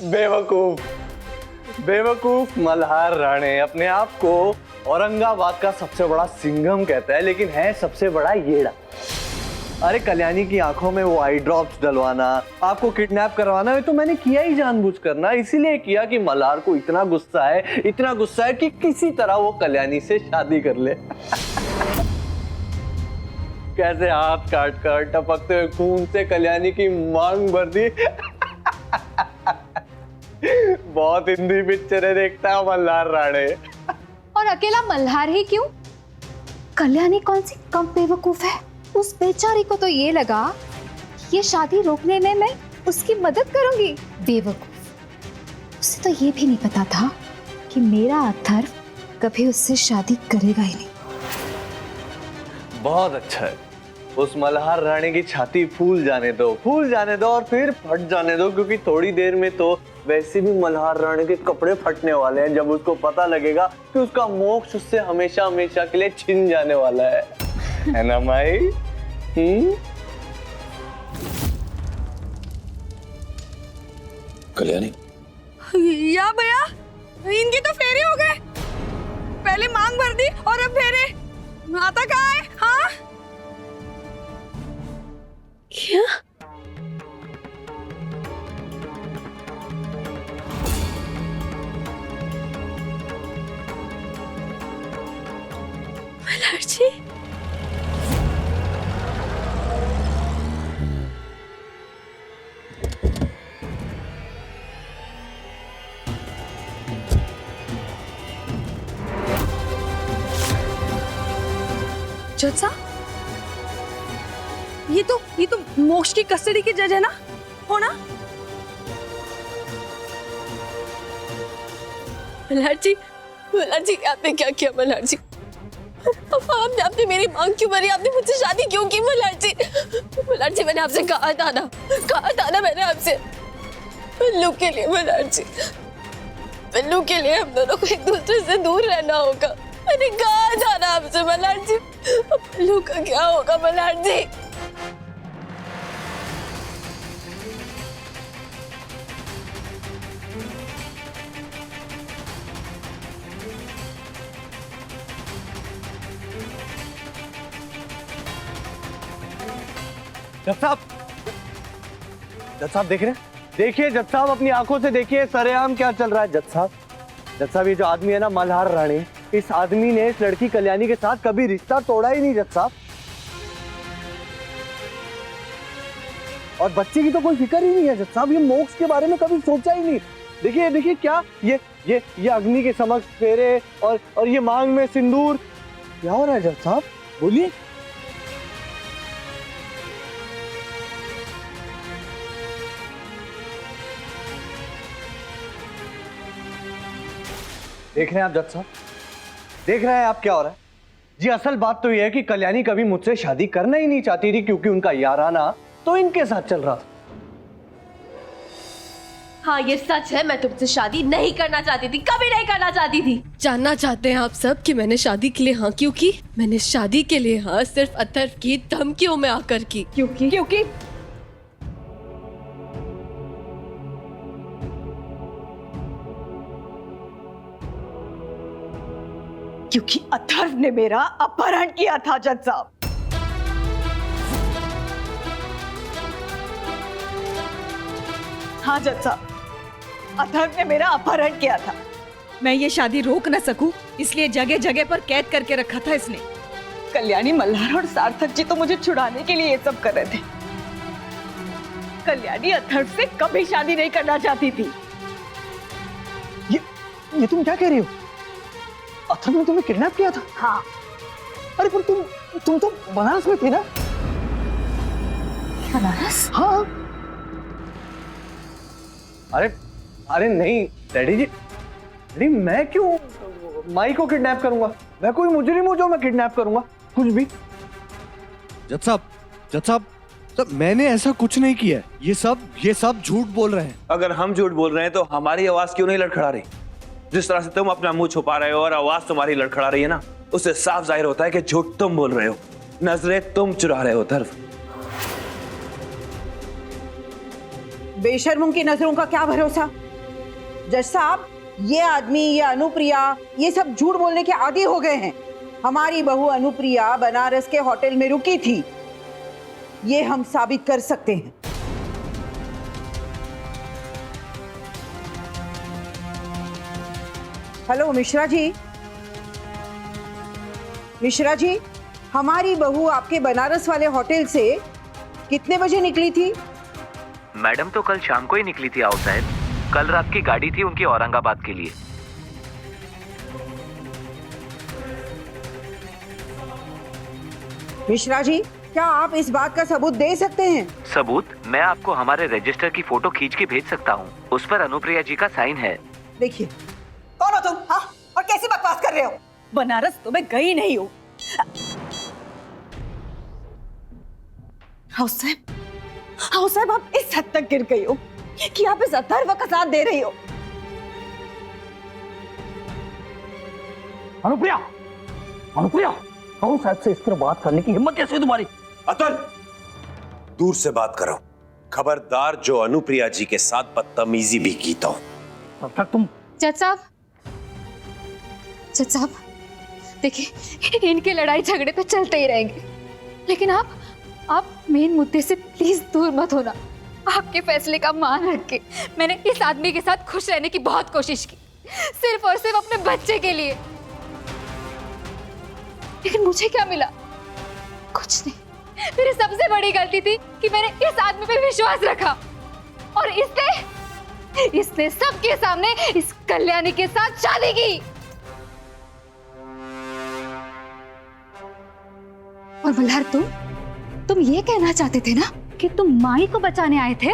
बेवकूफ बेवकूफ मल्हार राणे अपने आप को औरंगाबाद का सबसे बड़ा सिंघम कहता है, लेकिन है सबसे बड़ा येड़ा। अरे कल्याणी की आंखों में वो आई ड्रॉप्स डलवाना, आपको किडनैप करवाना, तो मैंने किया ही जानबूझकर ना, इसीलिए किया कि मल्हार को इतना गुस्सा है कि किसी तरह वो कल्याणी से शादी कर ले। कैसे हाथ काट कर टपकते हुए खून से कल्याणी की मांग भर दी। बहुत हिंदी पिक्चरें देखता है मल्हार राणे। और अकेला मल्हार ही क्यों? कल्याणी कौन सी कम बेवकूफ है? उस बेचारी को तो ये लगा कि ये शादी रोकने में मैं उसकी मदद करूंगी। बेवकूफ, उसे तो ये भी नहीं पता था कि मेरा अथर्व कभी उससे शादी करेगा ही नहीं। बहुत अच्छा है, उस मल्हार राणे की छाती फूल जाने दो और फिर फट जाने दो, क्योंकि थोड़ी देर में तो वैसे भी मल्हार राणे के कपड़े फटने वाले हैं जब उसको पता लगेगा कि उसका मोक्ष उससे हमेशा हमेशा के लिए छिन जाने वाला है ना माई? कल्याणी, या भैया, इनके तो फेरे हो गए। पहले मांग भर दी और अब फेरे। आता कहाँ है? हाँ क्या? मल्हार जी, जज साहब, ये तो मोक्ष की कस्टडी के जज है ना? हो ना? मल्हार जी, आपने क्या किया? मल्हार जी, आपने मेरी मांग क्यों भरी? आपने मुझसे शादी क्यों की? मल्हार जी, मैंने आपसे कहा था ना मैंने आपसे, पल्लू के लिए। मल्हार जी, पल्लू के लिए हम दोनों को एक दूसरे से दूर रहना होगा। मैंने कहा था ना आपसे मल्हार जी। पल्लू का क्या होगा मल्हार जी? जज साहब देख रहे हैं? देखिए जज साहब, अपनी आंखों से देखिए सरेआम क्या चल रहा है। जज साहब ये जो आदमी है ना मल्हार राणे, इस आदमी ने इस लड़की कल्याणी के साथ कभी रिश्ता तोड़ा ही नहीं जज साहब। और बच्चे की तो कोई फिक्र ही नहीं है जज साहब, ये मोक्ष के बारे में कभी सोचा ही नहीं। देखिए क्या ये अग्नि के समक्ष फेरे और ये मांग में सिंदूर, क्या हो रहा है जज साहब? बोलिए। देख रहे हैं आप जज साहब, देख रहे हैं आप क्या हो रहा है? जी असल बात तो यह है कि कल्याणी कभी मुझसे शादी करना ही नहीं चाहती थी, क्योंकि उनका याराना तो इनके साथ चल रहा था। हाँ ये सच है, मैं तुमसे शादी नहीं करना चाहती थी, कभी नहीं करना चाहती थी। जानना चाहते हैं आप सब कि मैंने शादी के लिए हाँ क्यों की? मैंने शादी के लिए हाँ सिर्फ अथर्व की धमकियों में आकर की। क्योंकि अथर्व ने मेरा अपहरण किया था जज साहब। हाँ जज साहब, अथर्व ने मेरा अपहरण किया था। मैं ये शादी रोक न सकूं, इसलिए जगह जगह पर कैद करके रखा था इसने। कल्याणी, मल्हार और सार्थक जी तो मुझे छुड़ाने के लिए ये सब कर रहे थे। कल्याणी अथर्व से कभी शादी नहीं करना चाहती थी। ये तुम क्या कह रही हो? अथर्व ने तुम्हें किडनैप किया था? हाँ। अरे पर तुम तो बनारस में थे ना? बनारस? हाँ। अरे नहीं डैडी जी, मैं क्यों माई को किडनैप करूंगा? मैं कोई मुजरिम हूं जो मैं किडनैप करूंगा? कुछ भी। जज साहब, मैंने ऐसा कुछ नहीं किया है। ये सब झूठ बोल रहे हैं। अगर हम झूठ बोल रहे हैं तो हमारी आवाज क्यों नहीं लड़खड़ा रही? जिस तरह से तुम अपना मुंह छुपा रहे हो और आवाज तुम्हारी लड़खड़ा रही है ना, उससे साफ जाहिर होता है कि झूठ तुम बोल रहे हो, नजरें तुम चुरा रहे हो। अथर्व, बेशर्मों की नजरों का क्या भरोसा? जज साहब, ये आदमी, ये अनुप्रिया, ये सब झूठ बोलने के आदी हो गए हैं। हमारी बहू अनुप्रिया बनारस के होटल में रुकी थी, ये हम साबित कर सकते हैं। हेलो मिश्रा जी, मिश्रा जी, हमारी बहू आपके बनारस वाले होटल से कितने बजे निकली थी? मैडम तो कल शाम को ही निकली थी आओ साहब। कल रात की गाड़ी थी उनकी औरंगाबाद के लिए। मिश्रा जी, क्या आप इस बात का सबूत दे सकते हैं? सबूत? मैं आपको हमारे रजिस्टर की फोटो खींच के भेज सकता हूँ, उस पर अनुप्रिया जी का साइन है। देखिए, कौन हो तुम? हाँ? और कैसी बकवास कर रहे हो? बनारस तो मैं गई नहीं हूँ। हाउस साहब, आप इस हद तक गिर गई हो कि आप इस अथर्व का साथ दे रही हो। अनुप्रिया, अनुप्रिया, कौन साहब से इस तरह बात करने की हिम्मत कैसे हुई तुम्हारी? अतुल, दूर से बात करो। खबरदार जो अनुप्रिया जी के साथ बदतमीजी भी की तो। तब तक तुम। जज साहब, देखिए, इनके लड़ाई झगड़े तो चलते ही रहेंगे, लेकिन आप मेन मुद्दे से प्लीज दूर मत होना। आपके फैसले का मान रख के मैंने इस आदमी के साथ खुश रहने की बहुत कोशिश की, सिर्फ और सिर्फ अपने बच्चे के लिए, लेकिन मुझे क्या मिला? कुछ नहीं। मेरी सबसे बड़ी गलती थी कि मैंने इस आदमी पे विश्वास रखा, और इसने सबके सामने इस कल्याणी के साथ शादी की। और मल्हार, तुम ये कहना चाहते थे ना कि तुम माई को बचाने आए थे,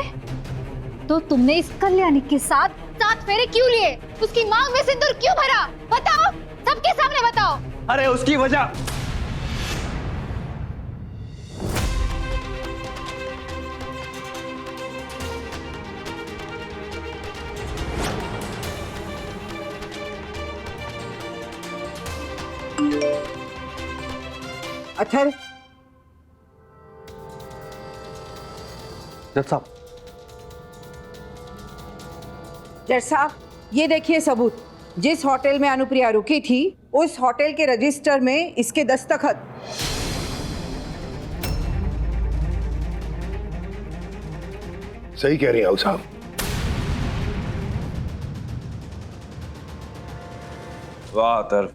तो तुमने इस कल्याणी के साथ 7 फेरे क्यों लिए? उसकी मांग में सिंदूर क्यों भरा? बताओ, सबके सामने बताओ। अरे उसकी वजह अथर्व, जज साहब, जज साहब, ये देखिए सबूत। जिस होटल में अनुप्रिया रुकी थी, उस होटल के रजिस्टर में इसके दस्तखत। सही कह रही हैं साहब। वाह अतर्व,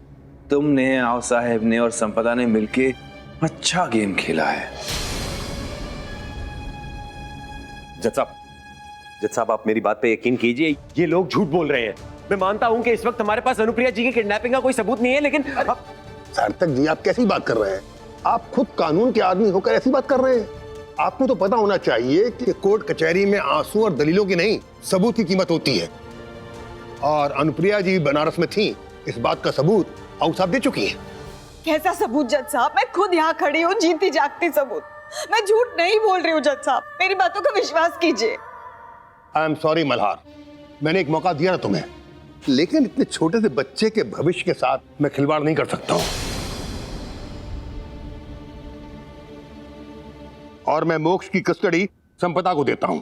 तुमने, आओ साहब ने और संपदा ने मिलके अच्छा गेम खेला है। जज साहब, आप मेरी बात पे यकीन कीजिए, ये लोग झूठ बोल रहे हैं। मैं मानता हूं कि इस वक्त हमारे पास अनुप्रिया जी की किडनैपिंग का कोई सबूत नहीं है, लेकिन सार्थक जी, आप कैसी बात कर रहे हैं? आप खुद कानून के आदमी होकर ऐसी बात कर रहे हैं? आपको तो पता होना चाहिए कि कोर्ट कचहरी में आंसू और दलीलों की नहीं, सबूत की कीमत होती है। और अनुप्रिया जी बनारस में थी, इस बात का सबूत आओ साहब दे चुकी है। कैसा सबूत जज साहब? मैं खुद यहाँ खड़ी हूँ, जीती जागती सबूत। मैं झूठ नहीं बोल रही हूँ जज साहब, मेरी बातों का विश्वास कीजिए। आई एम सॉरी मल्हार, मैंने एक मौका दिया ना तुम्हें, लेकिन इतने छोटे से बच्चे के भविष्य के साथ मैं खिलवाड़ नहीं कर सकता हूं। और मैं मोक्ष की कस्टडी संपदा को देता हूं।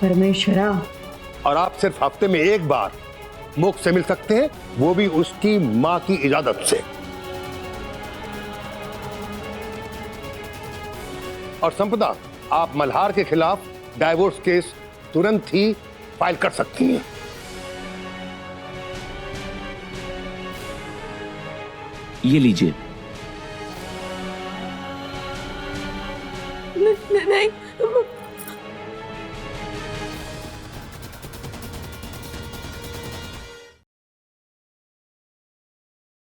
परमेश्वरा। और आप सिर्फ हफ्ते में एक बार मोक्ष से मिल सकते हैं, वो भी उसकी मां की इजाजत से। और संपदा, आप मल्हार के खिलाफ डाइवोर्स केस तुरंत ही फाइल कर सकती हैं। ये लीजिए।